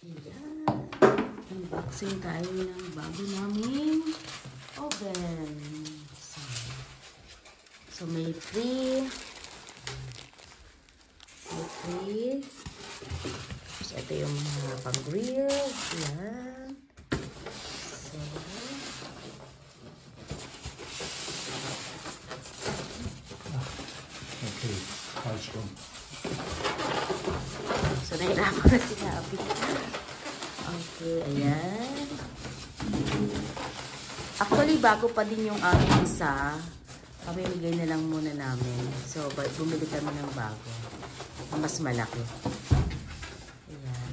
Ayan. Unboxing tayo ng bago naming oven. So may free. So, ito yung mga pang-grill. Ayan. So, okay. Falsch rum. So, nahirapan na sinabi. Okay, ayan. Actually, bago pa din yung aming isa. Pamimigay na lang muna namin. So, bumili kami ng bago. Mas malaki. Ayan.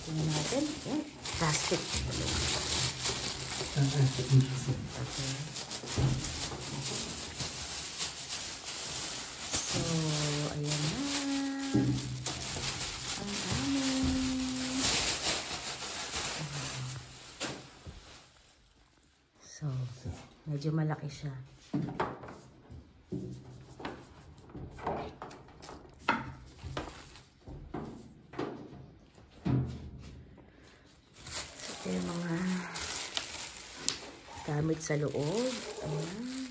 Tingnan natin. Ayan. Plastic. Okay. So, ayan na. Ang dami. So, medyo malaki siya. So, ito yung mga gamit sa loob. Ayan.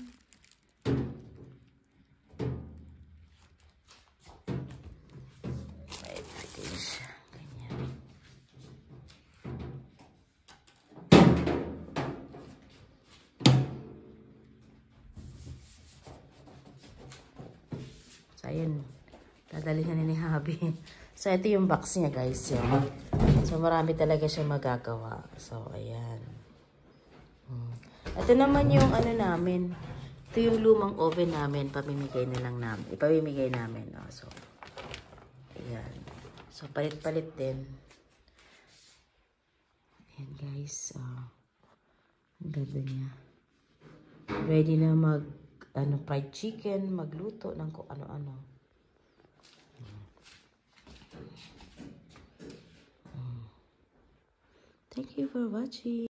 So, ayun. Dadalhin na ni Habi. So, ito yung box niya, guys. Yan. So, marami talaga siya magagawa. So, ayan. Ito naman yung ano namin. Ito yung lumang oven namin. Pamimigay na lang namin. Ipamimigay namin. Oh. So, ayan. So, palit-palit din. Ayan, guys. Ang ganda niya. Ready na fried chicken, magluto ng kung ano-ano. Thank you for watching.